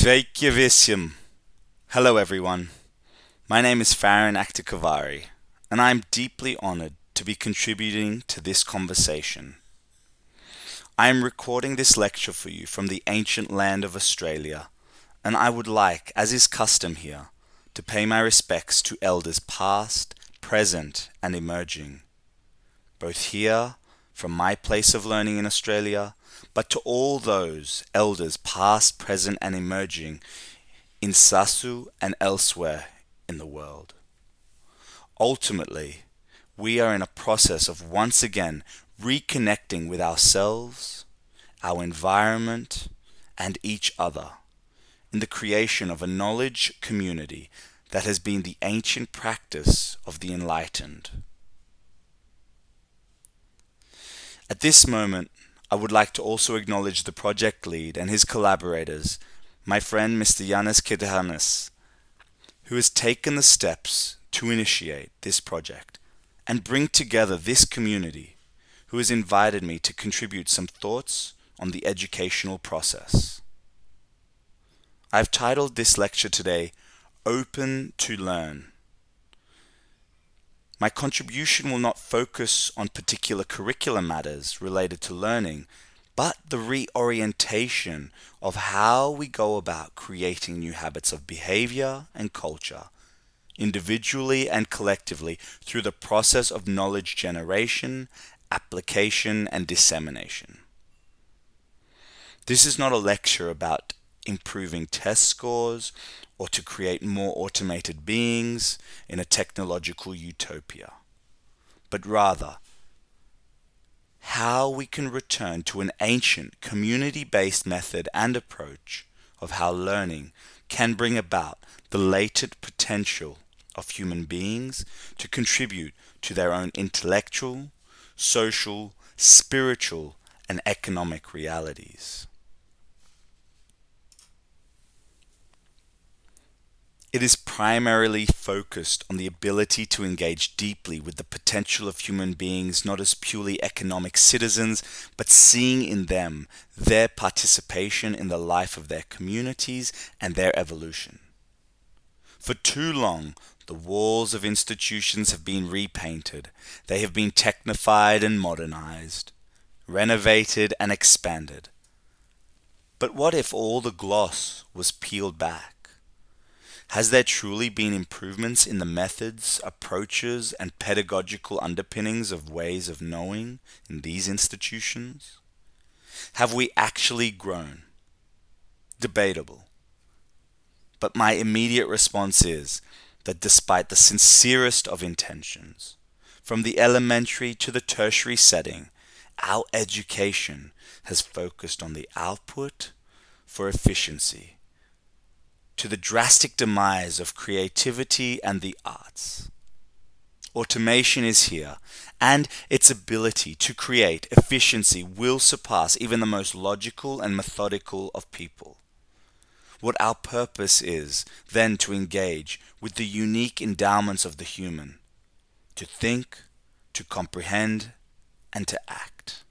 Sveiki visiem. Hello everyone. My name is Pharan Akhtarkhavari, and I am deeply honored to be contributing to this conversation. I am recording this lecture for you from the ancient land of Australia, and I would like, as is custom here, to pay my respects to elders past, present, and emerging, both here, from my place of learning in Australia, but to all those elders past, present, and emerging in Cēsu and elsewhere in the world. Ultimately, we are in a process of once again reconnecting with ourselves, our environment, and each other in the creation of a knowledge community that has been the ancient practice of the enlightened. At this moment, I would like to also acknowledge the project lead and his collaborators, my friend Mr. Yanis Kitahanis, who has taken the steps to initiate this project and bring together this community, who has invited me to contribute some thoughts on the educational process. I've titled this lecture today, Open to Learn. My contribution will not focus on particular curricular matters related to learning, but the reorientation of how we go about creating new habits of behavior and culture, individually and collectively, through the process of knowledge generation, application, and dissemination. This is not a lecture about improving test scores or to create more automated beings in a technological utopia, but rather how we can return to an ancient community-based method and approach of how learning can bring about the latent potential of human beings to contribute to their own intellectual, social, spiritual, and economic realities. It is primarily focused on the ability to engage deeply with the potential of human beings, not as purely economic citizens, but seeing in them their participation in the life of their communities and their evolution. For too long, the walls of institutions have been repainted. They have been technified and modernized, renovated and expanded. But what if all the gloss was peeled back? Has there truly been improvements in the methods, approaches, and pedagogical underpinnings of ways of knowing in these institutions? Have we actually grown? Debatable. But my immediate response is that despite the sincerest of intentions, from the elementary to the tertiary setting, our education has focused on the output for efficiency, to the drastic demise of creativity and the arts. Automation is here, and its ability to create efficiency will surpass even the most logical and methodical of people. What our purpose is, then, to engage with the unique endowments of the human, to think, to comprehend, and to act.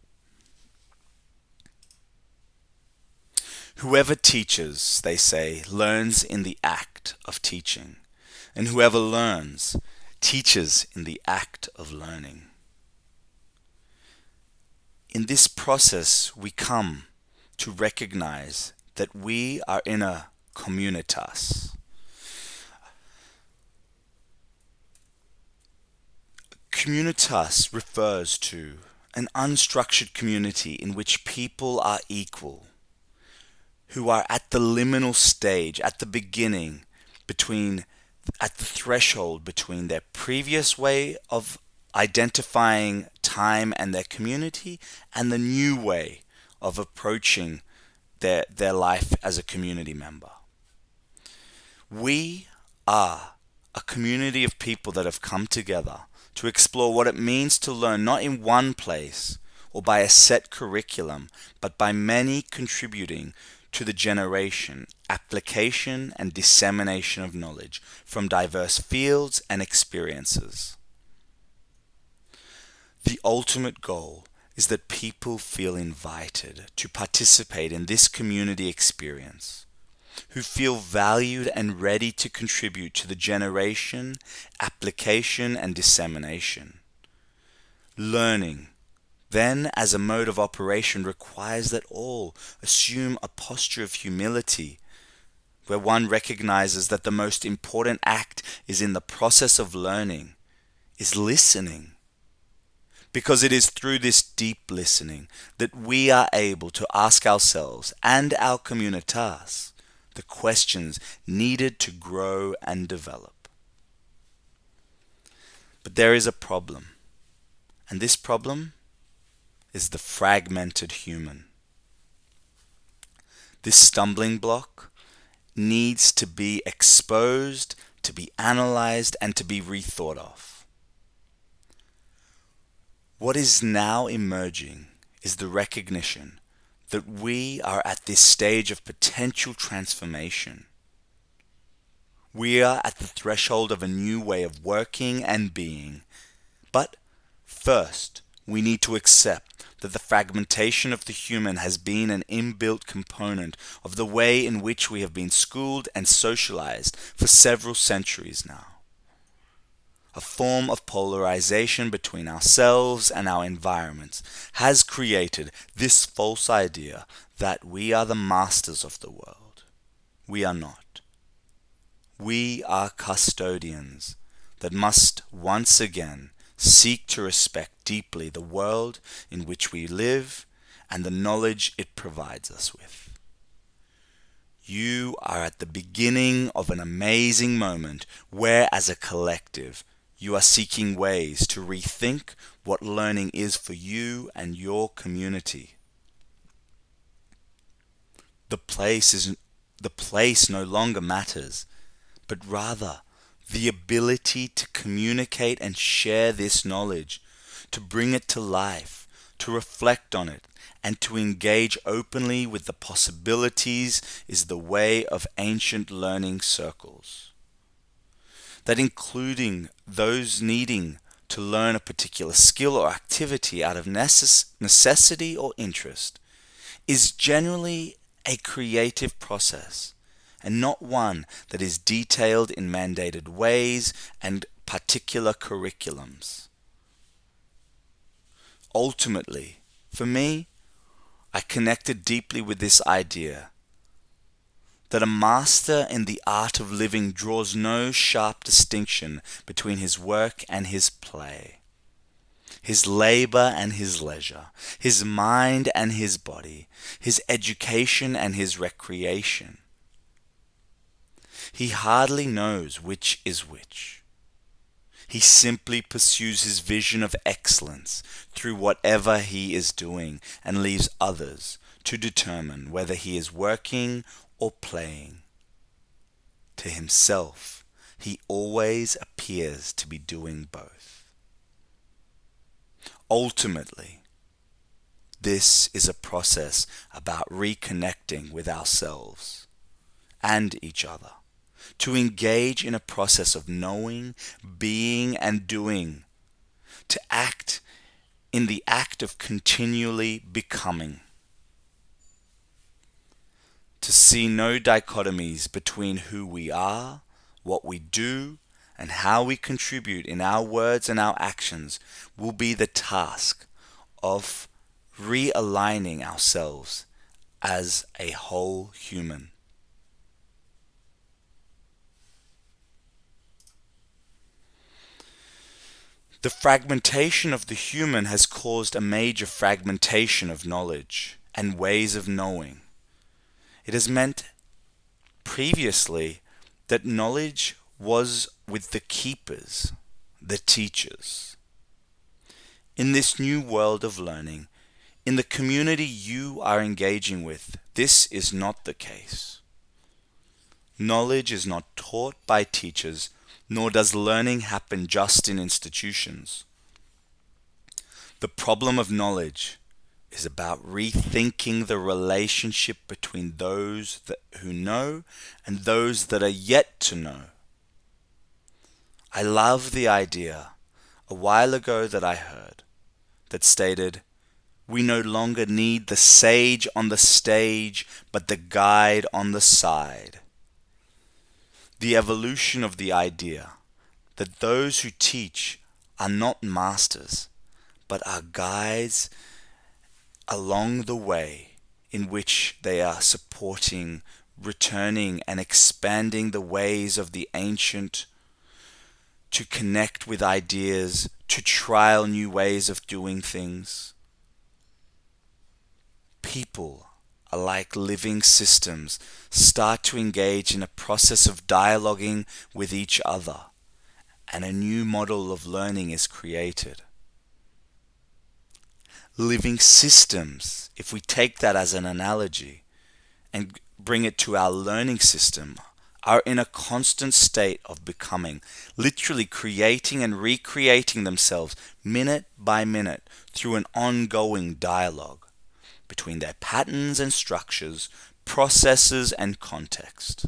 Whoever teaches, they say, learns in the act of teaching, and whoever learns, teaches in the act of learning. In this process, we come to recognize that we are in a communitas. Communitas refers to an unstructured community in which people are equal, who are at the liminal stage, at the beginning, at the threshold between their previous way of identifying time and their community and the new way of approaching their life as a community member. We are a community of people that have come together to explore what it means to learn not in one place or by a set curriculum, but by many contributing to the generation, application, and dissemination of knowledge from diverse fields and experiences. The ultimate goal is that people feel invited to participate in this community experience, who feel valued and ready to contribute to the generation, application, and dissemination. Learning, then, as a mode of operation, requires that all assume a posture of humility, where one recognizes that the most important act is in the process of learning, is listening. Because it is through this deep listening that we are able to ask ourselves and our communitas the questions needed to grow and develop. But there is a problem, and this problem is the fragmented human. This stumbling block needs to be exposed, to be analyzed, and to be rethought of. What is now emerging is the recognition that we are at this stage of potential transformation. We are at the threshold of a new way of working and being. But first, we need to accept that the fragmentation of the human has been an inbuilt component of the way in which we have been schooled and socialized for several centuries now. A form of polarization between ourselves and our environments has created this false idea that we are the masters of the world. We are not. We are custodians that must once again seek to respect deeply the world in which we live and the knowledge it provides us with. You are at the beginning of an amazing moment where, as a collective, you are seeking ways to rethink what learning is for you and your community. The place no longer matters, but rather the ability to communicate and share this knowledge, to bring it to life, to reflect on it, and to engage openly with the possibilities is the way of ancient learning circles. That including those needing to learn a particular skill or activity out of necessity or interest is generally a creative process, and not one that is detailed in mandated ways and particular curriculums. Ultimately, for me, I connected deeply with this idea that a master in the art of living draws no sharp distinction between his work and his play, his labor and his leisure, his mind and his body, his education and his recreation. He hardly knows which is which. He simply pursues his vision of excellence through whatever he is doing and leaves others to determine whether he is working or playing. To himself, he always appears to be doing both. Ultimately, this is a process about reconnecting with ourselves and each other, to engage in a process of knowing, being, and doing, to act in the act of continually becoming. To see no dichotomies between who we are, what we do, and how we contribute in our words and our actions will be the task of realigning ourselves as a whole human. The fragmentation of the human has caused a major fragmentation of knowledge and ways of knowing. It has meant previously that knowledge was with the keepers, the teachers. In this new world of learning, in the community you are engaging with, this is not the case. Knowledge is not taught by teachers, nor does learning happen just in institutions. The problem of knowledge is about rethinking the relationship between those who know and those that are yet to know. I love the idea a while ago that I heard that stated, We no longer need the sage on the stage, but the guide on the side. The evolution of the idea that those who teach are not masters, but are guides along the way in which they are supporting, returning, and expanding the ways of the ancient to connect with ideas, to trial new ways of doing things. People are like living systems, start to engage in a process of dialoguing with each other, and a new model of learning is created. Living systems, if we take that as an analogy and bring it to our learning system, are in a constant state of becoming, literally creating and recreating themselves minute by minute through an ongoing dialogue between their patterns and structures, processes and context.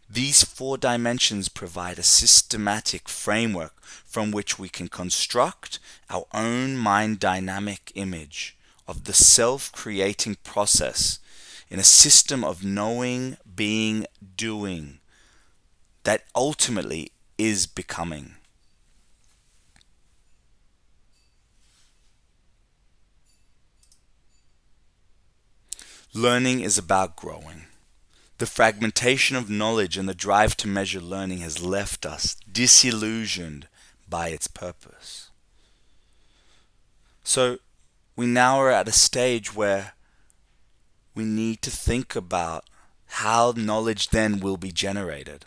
These 4 dimensions provide a systematic framework from which we can construct our own mind dynamic image of the self-creating process in a system of knowing, being, doing that ultimately is becoming. Learning is about growing. The fragmentation of knowledge and the drive to measure learning has left us disillusioned by its purpose. So we now are at a stage where we need to think about how knowledge then will be generated.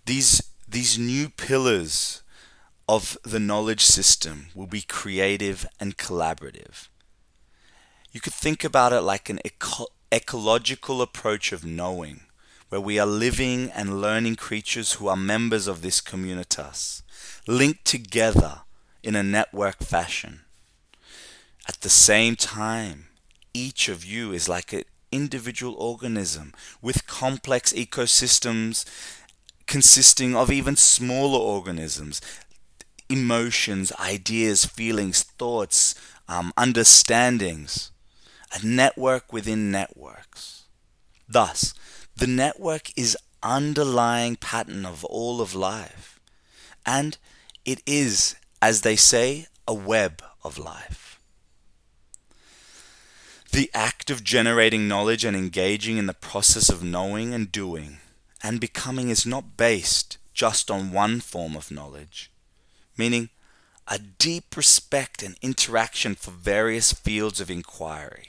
These new pillars of the knowledge system will be creative and collaborative. You could think about it like an ecological approach of knowing, where we are living and learning creatures who are members of this communitas, linked together in a network fashion. At the same time, each of you is like an individual organism with complex ecosystems consisting of even smaller organisms, emotions, ideas, feelings, thoughts, understandings. A network within networks. Thus, the network is underlying pattern of all of life. And it is, as they say, a web of life. The act of generating knowledge and engaging in the process of knowing and doing and becoming is not based just on one form of knowledge, meaning a deep respect and interaction for various fields of inquiry.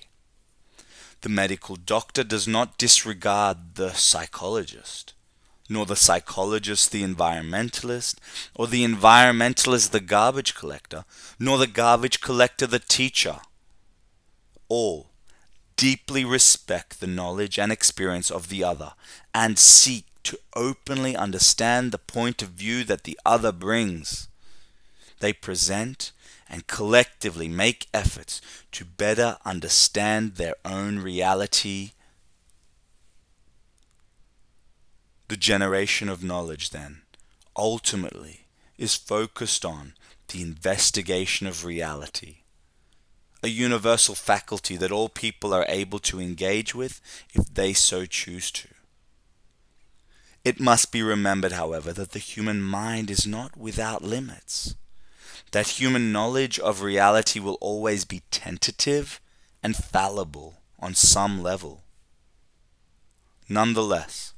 The medical doctor does not disregard the psychologist, nor the psychologist the environmentalist, or the environmentalist the garbage collector, nor the garbage collector the teacher. All deeply respect the knowledge and experience of the other and seek to openly understand the point of view that the other brings. They present and collectively make efforts to better understand their own reality. The generation of knowledge, then, ultimately is focused on the investigation of reality, a universal faculty that all people are able to engage with if they so choose to. It must be remembered, however, that the human mind is not without limits, that human knowledge of reality will always be tentative and fallible on some level. Nonetheless,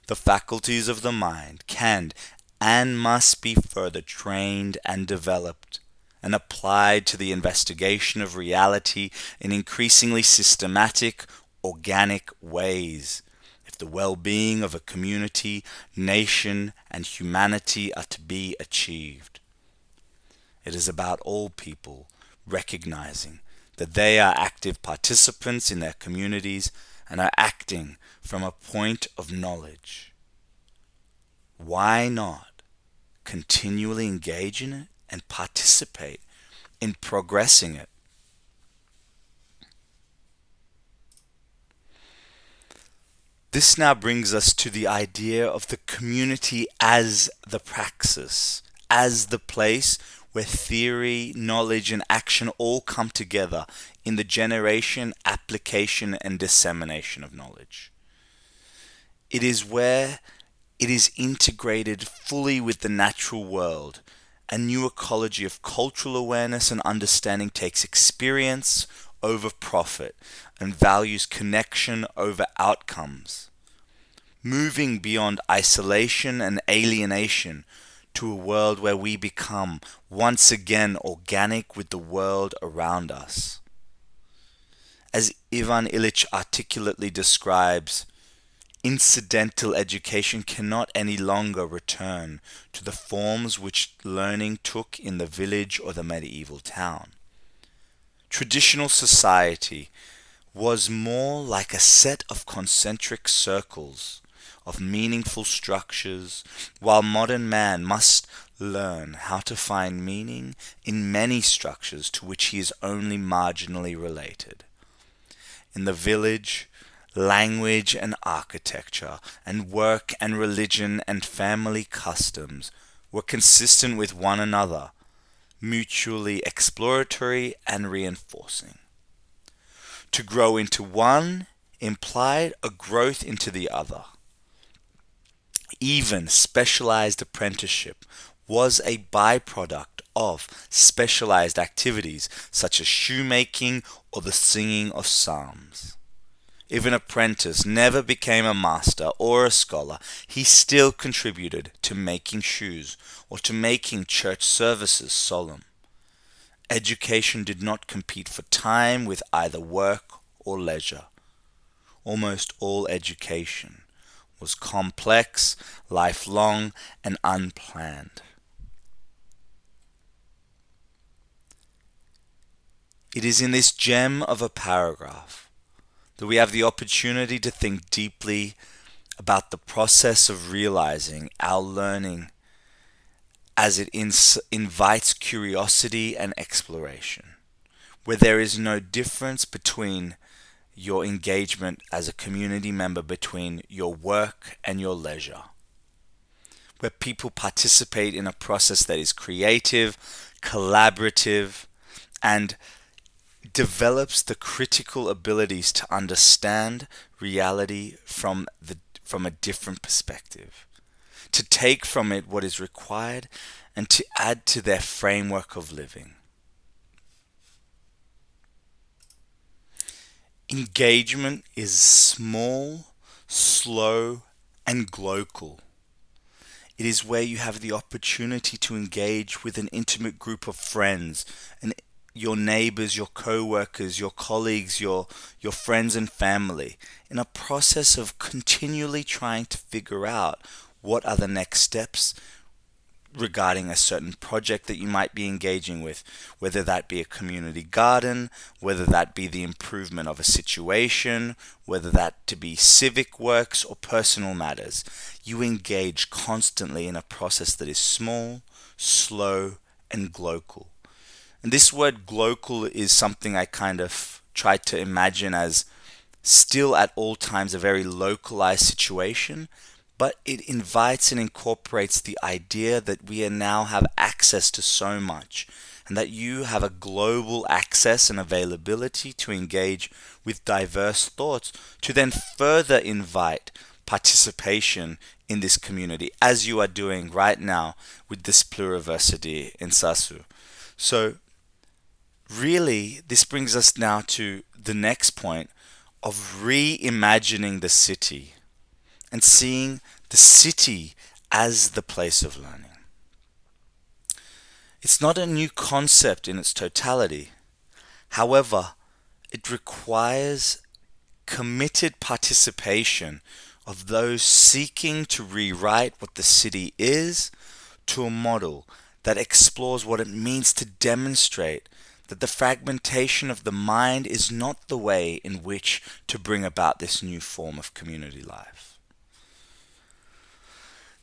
the faculties of the mind can and must be further trained and developed and applied to the investigation of reality in increasingly systematic, organic ways, if the well-being of a community, nation, and humanity are to be achieved. It is about all people recognizing that they are active participants in their communities and are acting from a point of knowledge. Why not continually engage in it and participate in progressing it? This now brings us to the idea of the community as the praxis, as the place where theory, knowledge, and action all come together in the generation, application, and dissemination of knowledge. It is where it is integrated fully with the natural world. A new ecology of cultural awareness and understanding takes experience over profit and values connection over outcomes, moving beyond isolation and alienation to a world where we become once again organic with the world around us. As Ivan Illich articulately describes, incidental education cannot any longer return to the forms which learning took in the village or the medieval town. Traditional society was more like a set of concentric circles of meaningful structures, while modern man must learn how to find meaning in many structures to which he is only marginally related. In the village, language and architecture, and work and religion and family customs were consistent with one another, mutually exploratory and reinforcing. To grow into one implied a growth into the other. Even specialized apprenticeship was a byproduct of specialized activities such as shoemaking or the singing of psalms. If an apprentice never became a master or a scholar, he still contributed to making shoes or to making church services solemn. Education did not compete for time with either work or leisure. Almost all education was complex, lifelong, and unplanned. It is in this gem of a paragraph that we have the opportunity to think deeply about the process of realizing our learning as it invites curiosity and exploration, where there is no difference between your engagement as a community member between your work and your leisure, where people participate in a process that is creative, collaborative, and develops the critical abilities to understand reality from a different perspective, to take from it what is required and to add to their framework of living. Engagement is small, slow, and global. It is where you have the opportunity to engage with an intimate group of friends, and your neighbors, your co-workers, your colleagues, your friends and family, in a process of continually trying to figure out what are the next steps regarding a certain project that you might be engaging with, whether that be a community garden, whether that be the improvement of a situation, whether that to be civic works or personal matters. You engage constantly in a process that is small, slow, and global. And this word global is something I kind of tried to imagine as still at all times a very localized situation, but it invites and incorporates the idea that we now have access to so much, and that you have a global access and availability to engage with diverse thoughts, to then further invite participation in this community, as you are doing right now with this Pluriversity in Cēsu. So really, this brings us now to the next point of reimagining the city and seeing the city as the place of learning. It's not a new concept in its totality. However, it requires committed participation of those seeking to rewrite what the city is to a model that explores what it means to demonstrate that the fragmentation of the mind is not the way in which to bring about this new form of community life.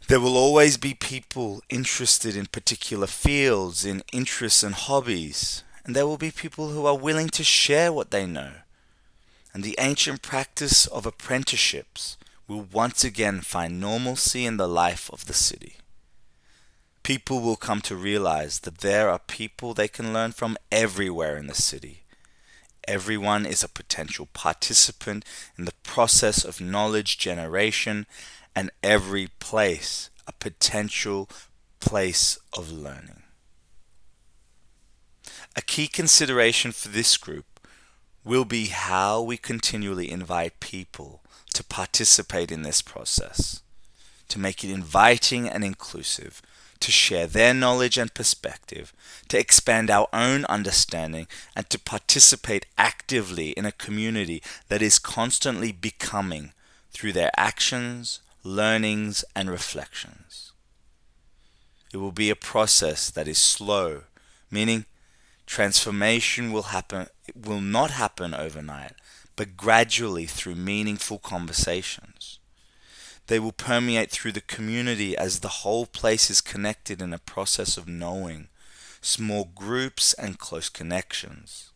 There will always be people interested in particular fields, in interests and hobbies, and there will be people who are willing to share what they know. And the ancient practice of apprenticeships will once again find normalcy in the life of the city. People will come to realize that there are people they can learn from everywhere in the city. Everyone is a potential participant in the process of knowledge generation, and every place a potential place of learning. A key consideration for this group will be how we continually invite people to participate in this process, to make it inviting and inclusive, to share their knowledge and perspective, to expand our own understanding, and to participate actively in a community that is constantly becoming through their actions, learnings, and reflections. It will be a process that is slow, meaning transformation will not happen overnight, but gradually through meaningful conversations. They will permeate through the community as the whole place is connected in a process of knowing, small groups and close connections.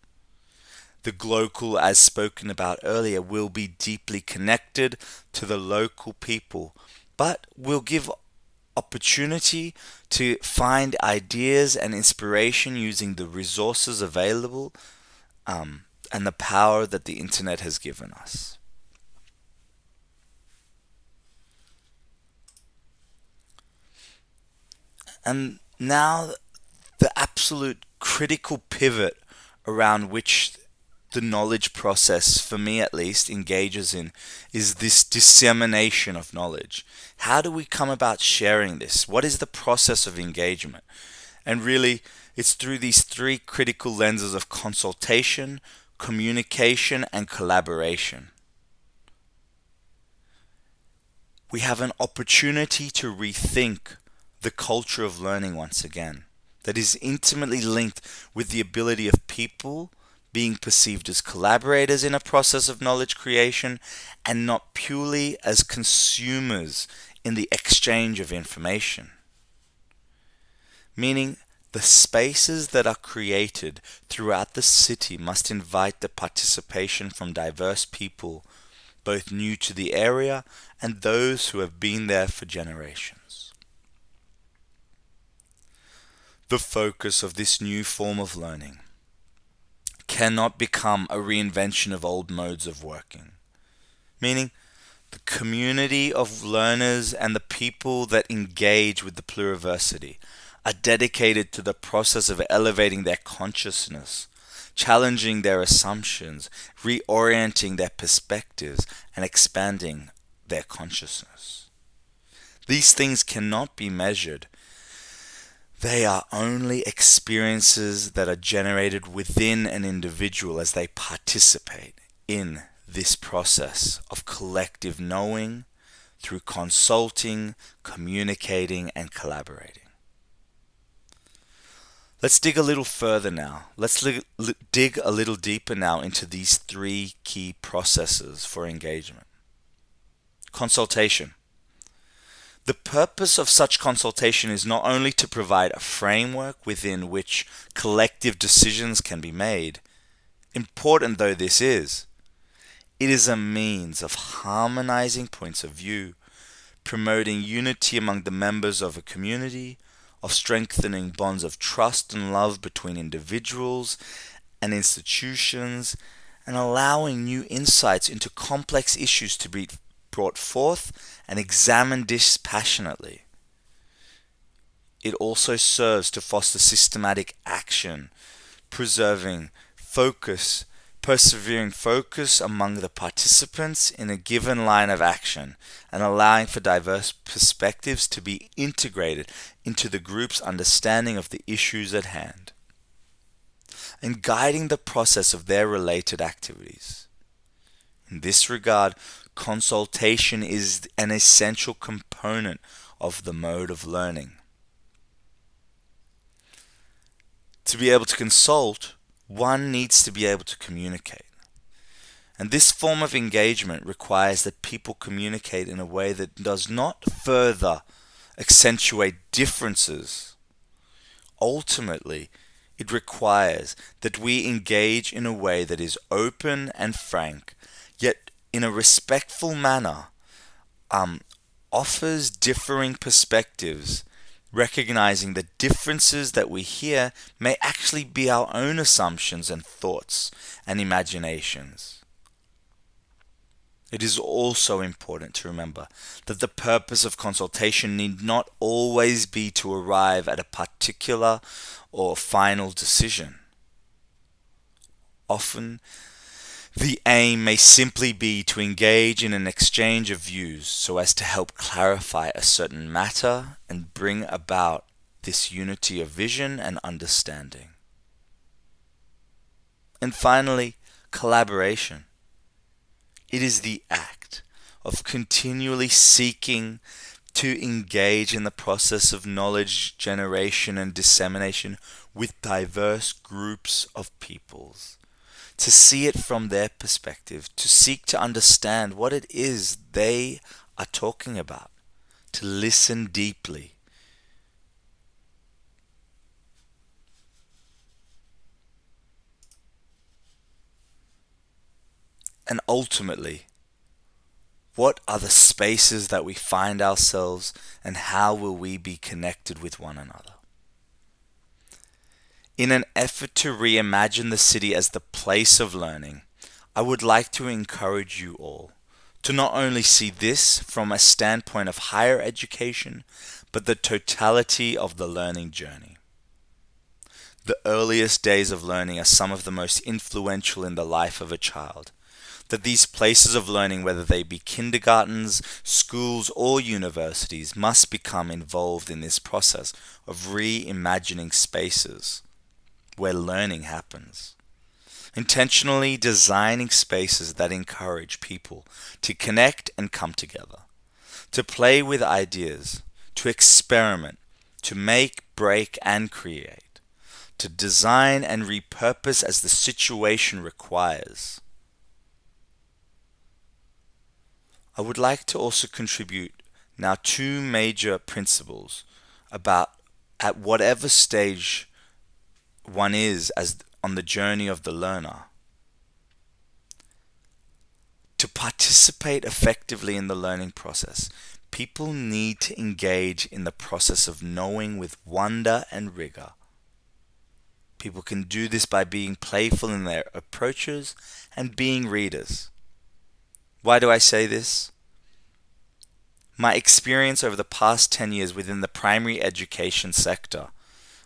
The global, as spoken about earlier, will be deeply connected to the local people, but will give opportunity to find ideas and inspiration using the resources available and the power that the internet has given us. And now the absolute critical pivot around which the knowledge process, for me at least, engages in is this dissemination of knowledge. How do we come about sharing this? What is the process of engagement? And really, it's through these three critical lenses of consultation, communication, and collaboration. We have an opportunity to rethink the culture of learning once again, that is intimately linked with the ability of people being perceived as collaborators in a process of knowledge creation and not purely as consumers in the exchange of information. Meaning, the spaces that are created throughout the city must invite the participation from diverse people, both new to the area and those who have been there for generations. The focus of this new form of learning cannot become a reinvention of old modes of working. Meaning, the community of learners and the people that engage with the pluriversity are dedicated to the process of elevating their consciousness, challenging their assumptions, reorienting their perspectives, and expanding their consciousness. These things cannot be measured. They are only experiences that are generated within an individual as they participate in this process of collective knowing through consulting, communicating, and collaborating. Let's dig a little further now. Let's dig a little deeper now into these three key processes for engagement. Consultation. The purpose of such consultation is not only to provide a framework within which collective decisions can be made, important though this is, it is a means of harmonizing points of view, promoting unity among the members of a community, of strengthening bonds of trust and love between individuals and institutions, and allowing new insights into complex issues to be brought forth and examined dispassionately. It also serves to foster systematic action, persevering focus among the participants in a given line of action, and allowing for diverse perspectives to be integrated into the group's understanding of the issues at hand, and guiding the process of their related activities. In this regard, consultation is an essential component of the mode of learning. To be able to consult, one needs to be able to communicate. And this form of engagement requires that people communicate in a way that does not further accentuate differences. Ultimately, it requires that we engage in a way that is open and frank, yet in a respectful manner, offers differing perspectives, recognizing that differences that we hear may actually be our own assumptions and thoughts and imaginations. It is also important to remember that the purpose of consultation need not always be to arrive at a particular or final decision. Often, the aim may simply be to engage in an exchange of views so as to help clarify a certain matter and bring about this unity of vision and understanding. And finally, collaboration. It is the act of continually seeking to engage in the process of knowledge generation and dissemination with diverse groups of peoples, to see it from their perspective, to seek to understand what it is they are talking about, to listen deeply. And ultimately, what are the spaces that we find ourselves, and how will we be connected with one another? In an effort to reimagine the city as the place of learning, I would like to encourage you all to not only see this from a standpoint of higher education, but the totality of the learning journey. The earliest days of learning are some of the most influential in the life of a child. That these places of learning, whether they be kindergartens, schools, or universities, must become involved in this process of reimagining spaces where learning happens. Intentionally designing spaces that encourage people to connect and come together, to play with ideas, to experiment, to make, break, and create, to design and repurpose as the situation requires. I would like to also contribute now two major principles about at whatever stage one is as on the journey of the learner. To participate effectively in the learning process, people need to engage in the process of knowing with wonder and rigor. People can do this by being playful in their approaches and being readers. Why do I say this? My experience over the past 10 years within the primary education sector,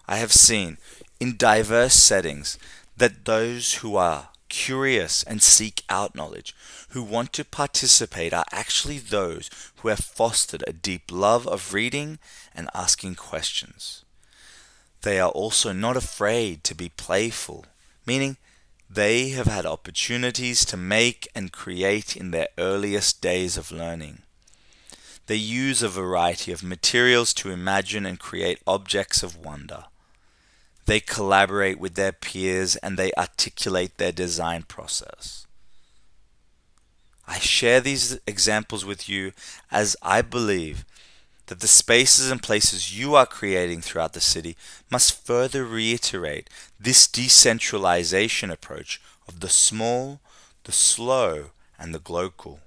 I have seen in diverse settings that those who are curious and seek out knowledge, who want to participate, are actually those who have fostered a deep love of reading and asking questions. They are also not afraid to be playful, meaning they have had opportunities to make and create in their earliest days of learning. They use a variety of materials to imagine and create objects of wonder. They collaborate with their peers and they articulate their design process. I share these examples with you as I believe that the spaces and places you are creating throughout the city must further reiterate this decentralization approach of the small, the slow, and the global.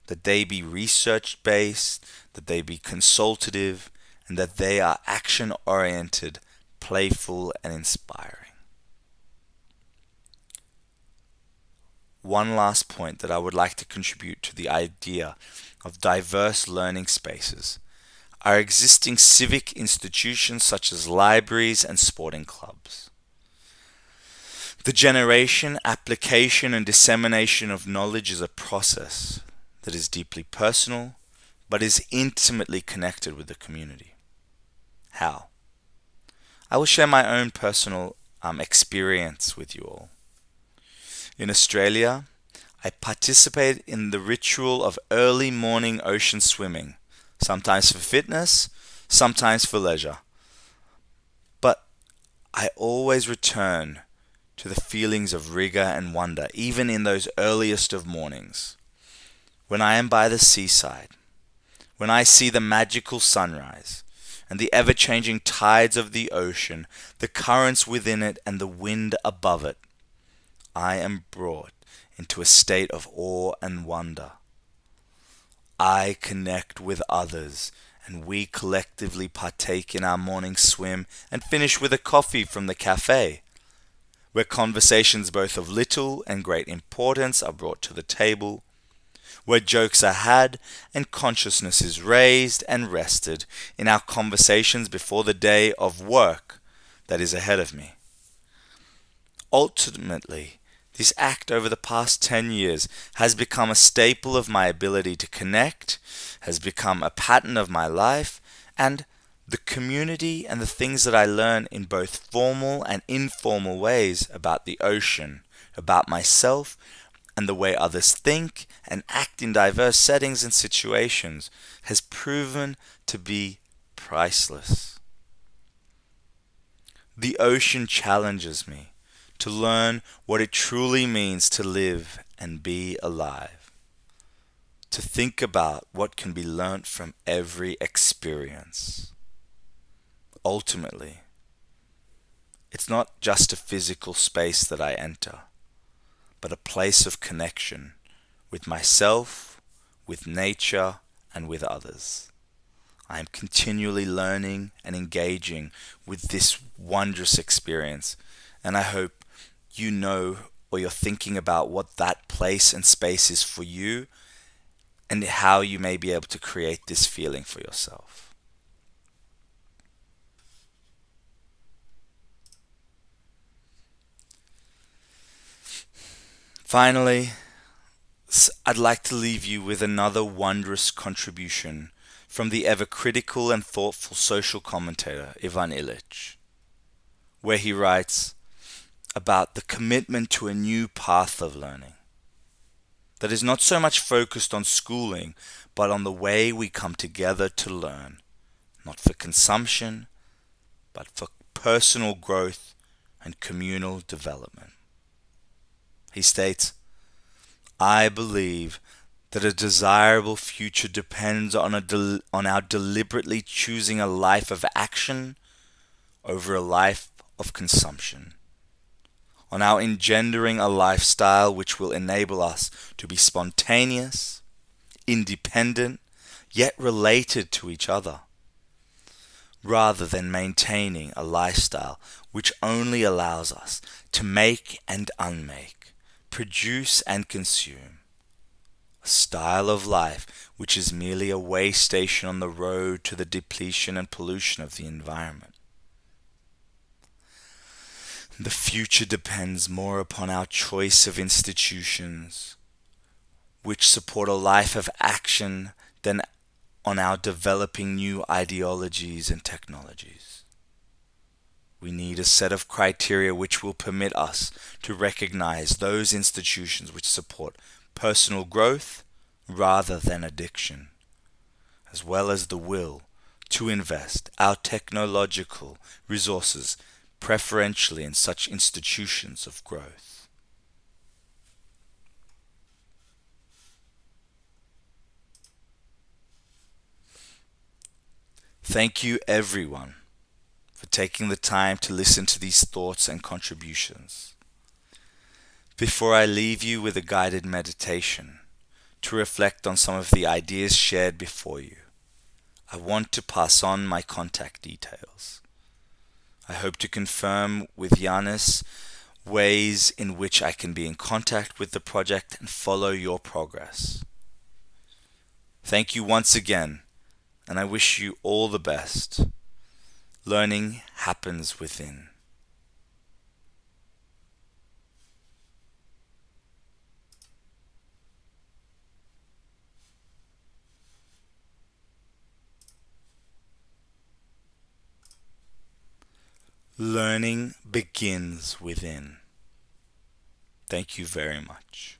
That they be research-based, that they be consultative, and that they are action-oriented, playful, and inspiring. One last point that I would like to contribute to the idea of diverse learning spaces are existing civic institutions such as libraries and sporting clubs. The generation, application, and dissemination of knowledge is a process that is deeply personal, but is intimately connected with the community. How? I will share my own personal experience with you all. In Australia, I participate in the ritual of early morning ocean swimming, sometimes for fitness, sometimes for leisure. But I always return to the feelings of rigor and wonder, even in those earliest of mornings. When I am by the seaside, when I see the magical sunrise, and the ever-changing tides of the ocean, the currents within it, and the wind above it, I am brought into a state of awe and wonder. I connect with others and we collectively partake in our morning swim and finish with a coffee from the cafe, where conversations both of little and great importance are brought to the table, where jokes are had and consciousness is raised and rested in our conversations before the day of work that is ahead of me. Ultimately, this act over the past 10 years has become a staple of my ability to connect, has become a pattern of my life, and the community and the things that I learn in both formal and informal ways about the ocean, about myself, and the way others think and act in diverse settings and situations has proven to be priceless. The ocean challenges me to learn what it truly means to live and be alive, to think about what can be learnt from every experience. Ultimately, it's not just a physical space that I enter, but a place of connection with myself, with nature, and with others. I am continually learning and engaging with this wondrous experience, and I hope you know or you're thinking about what that place and space is for you and how you may be able to create this feeling for yourself. Finally, I'd like to leave you with another wondrous contribution from the ever critical and thoughtful social commentator Ivan Illich, where he writes about the commitment to a new path of learning that is not so much focused on schooling, but on the way we come together to learn, not for consumption, but for personal growth and communal development. He states, I believe that a desirable future depends on our deliberately choosing a life of action over a life of consumption, on our engendering a lifestyle which will enable us to be spontaneous, independent, yet related to each other, rather than maintaining a lifestyle which only allows us to make and unmake, produce and consume, a style of life which is merely a way station on the road to the depletion and pollution of the environment. The future depends more upon our choice of institutions which support a life of action than on our developing new ideologies and technologies. We need a set of criteria which will permit us to recognize those institutions which support personal growth rather than addiction, as well as the will to invest our technological resources preferentially in such institutions of growth. Thank you, everyone, for taking the time to listen to these thoughts and contributions. Before I leave you with a guided meditation to reflect on some of the ideas shared before you, I want to pass on my contact details. I hope to confirm with Yanis ways in which I can be in contact with the project and follow your progress. Thank you once again, and I wish you all the best. Learning happens within. Learning begins within. Thank you very much.